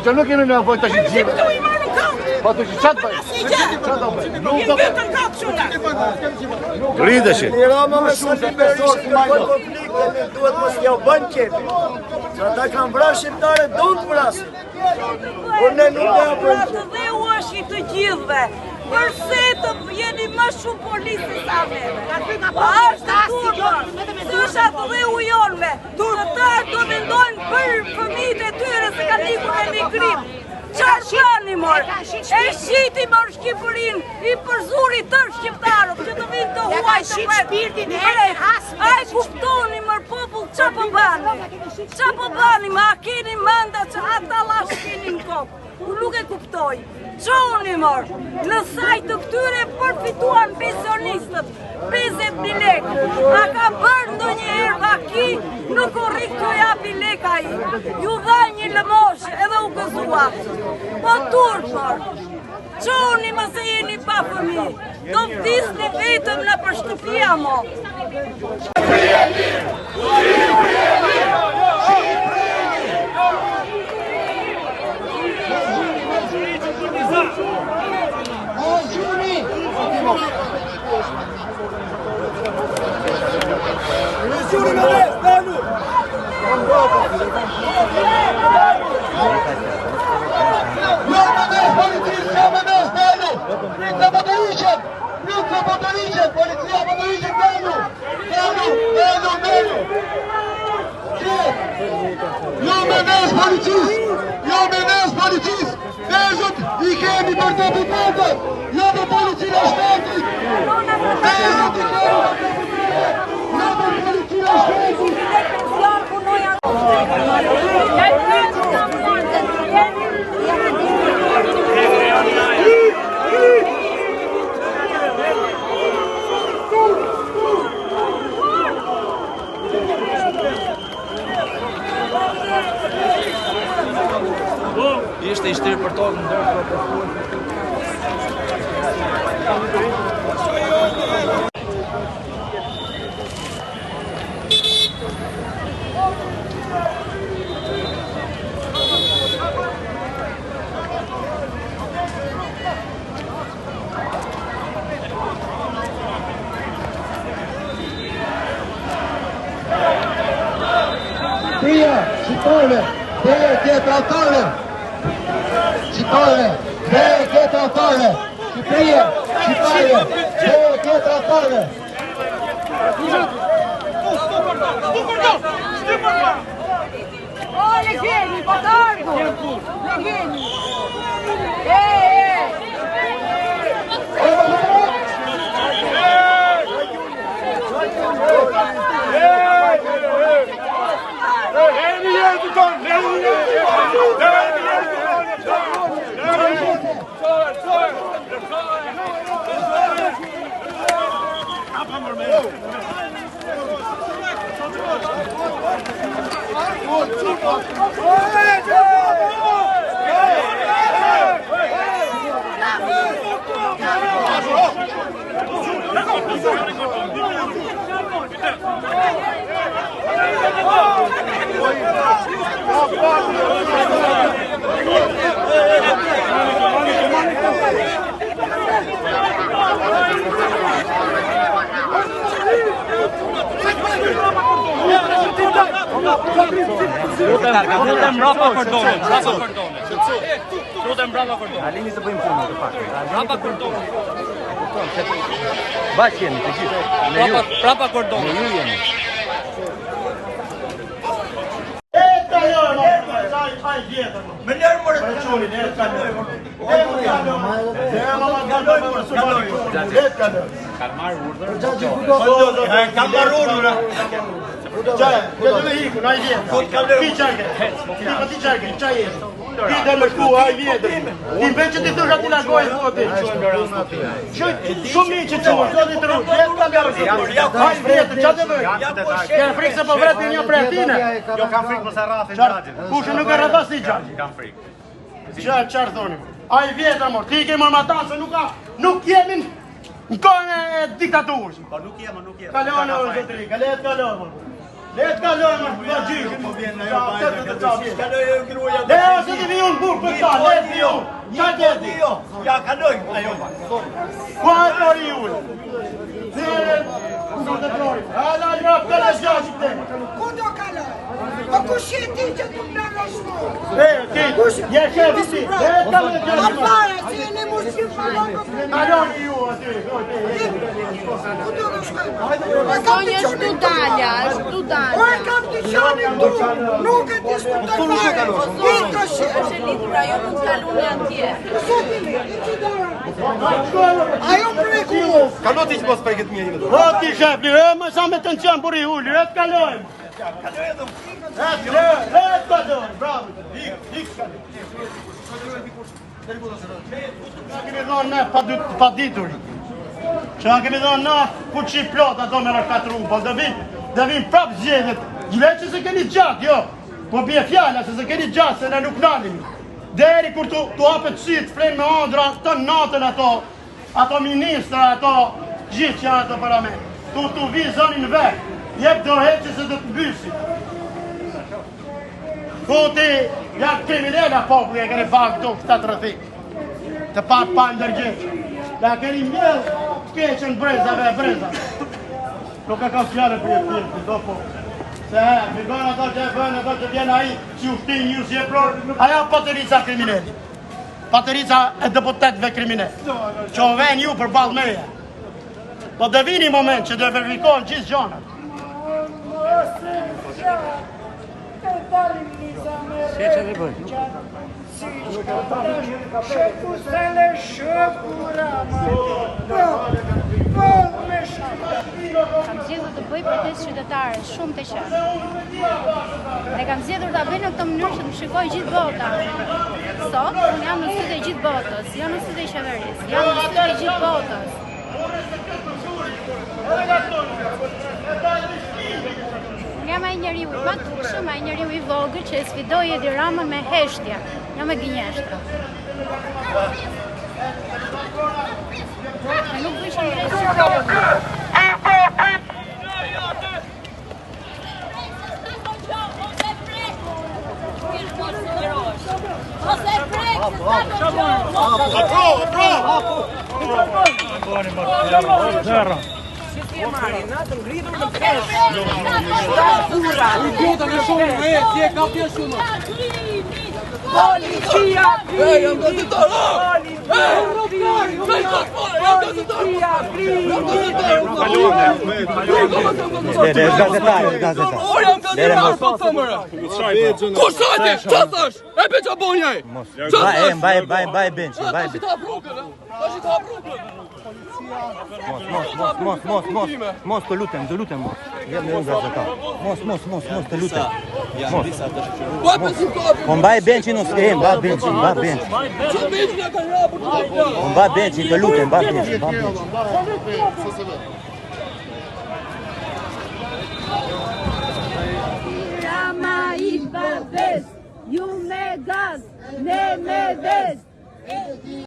Që nuk kemi nevojë tash të gjithë. Po të çat bëj. Rrideshi. Rama me shumë duhet mos t'ja bën qefi. Që ata kanë vrarë shqiptare, do të vrasin. Por ne nuk do të bëjmë. Dhe u është i të gjithëve. Përse të jeni më shumë policë sa neve? Ashtë të turpër, sëshat dhe ujonve, të tërë do vendojnë për fëmijët e tyre se ka nikur me migrim. Qarë plani mërë? E shqiti mërë Shqipërin, i përzuri tërë shqiptarët, që të vinë të huaj të shpirtin e hasë. A e kuptoni mërë popull, qa po bani? Qa po bani, ma keni manda që ata lash keni në kokë. Ku nuk e kuptoj. Qoni mërë, në sajtë të këtyre përfituan pensionistët, 50.000 lekë. A ka bërë ndo një herë vaki, në korrik të japi leka i. Ju dha një lëmosh edhe u gëzua. Po turpër, qoni më se jeni pa fëmi. Do vdisni vetëm në për shtëpia mo. I kemi për të deputatët, jo për policinë e shtetit. Vezët i kemi për deputatët, jo për policinë e shtetit. Ishte i shtirë për tokë në dërë protestuar. Prija, shqiptare, dhe teatrale. Shqiptare, dhe teatrale. Shqipëria, shqiptare, dhe teatrale. O, legjeni, po të argu! Legjeni! Lutem mbrapa kordonin, mbrapa kordonin. Lutem mbrapa kordonin. Alini të bëjmë punë të pak. Mbrapa kordonin. Bash jemi të gjithë. Mbrapa kordonin. Ju jemi. Me njerë mërë të qoni, ne e të kaloj. Kanë marrë urdhër. Kam marrë urdhër. Qaj, këtë me hiku, na i vjetë. Ti qarke, ti qarke, qaj jetë. Ti me shku, a i vjetër. Ti veç që ti thush ati largojnë zoti. Shumë mi që quë, zoti të rrugë, jetë ka lërë. A i vjetër, që të vëjë? Kërë frikë se po vretin një prej tine. Jo kam frikë mësa rrafin gjagje. Kushe nuk e rrëtas një gjagje. Kam frikë. Qarë thoni? A i vjetër, amor, ti ke mërë matanë se nuk jemi në kone diktaturës. Po nuk jemë. Kalonë, o zotëri, letë kalonë. Letë kalonë, më gjyshë. Le, ose të vi unë burë për ta, letë vi unë. Qa gjeti? Ja, kaloj, ajo. Kua e plori unë? Nere, kusur të plori. Hala, njërë, këllë e zgjashë të. Ku do kaloj? Po kush je ti që të mbërë shmu? Ti, je shefi ti. Letë kalë e Pa zgjashë. fare, si e në mushkim falon për të Kaloni ju aty. Ku do në shkoj? Sonja është tu dalja, është tu dalja. Po e kam të qanin tu, nuk e diskutoj fare. Iko shi. Është e lidhur, ajo mund të kalon në atje. Sotimi, i që dora. Ajo preku. Kalo ti që mos për këtë mjeri me O ti shefli, më sa me të në qanë për i hulli, e të kalojmë. E të kalojmë, bravo. Hik kalojmë. Qa kemi dhonë ne pa ditur. Qa kemi dhonë ne ku që i plot ato me rashkatru, po dhe vim prap zjedhet. Gjveq që se keni gjatë, jo. Po bje fjalla se se keni gjatë, se ne nuk nalim. Deri kur tu hapet sytë, flenë me andra, të natën ato ministra, ato gjithë që janë ato para me. Tu vi zonin vetë, jep do heqë se do të mbysi. Kuti, janë kriminella populli e kene pak do këta të rëthik. Të pak pa ndërgjeqë. Da keni mjellë keqen breza. Nuk e ka fjallë për jetë tjërë, do po. Se mirgojnë ato që e bëjnë, ato që vjenë aji, që ushtin një si e prorë, aja paterica kriminelli. Paterica e deputetve kriminelli. Që o ven ju për balë meja. Po dhe vini moment që dhe verifikohen gjithë gjonat. Se që dhe bëjnë? Sheku se le shëpura Kam zgjedhur të bëj protestë qytetare, shumë të qartë. Dhe kam zgjedhur ta bëj në këtë mënyrë që të më shikojë gjithë bota. Sot, unë jam në sytë e gjithë botës, jo në sytë e qeverisë, jam në sytë e gjithë botës. Unë jam ai njeriu i paturshëm, ai njeriu i vogël që e sfidoi Edi Ramën me heshtje, jo me gënjeshtra. E nuk bëshë ndresë. Policia Mos, të lutem, mos. Jem në gazetar. Mos, të lutem. Mos. Po mbaj bencin ose hem, mbaj bencin. Po mbaj bencin, të lutem, mbaj bencin. Rama i babes, ju me gaz, ne me vez.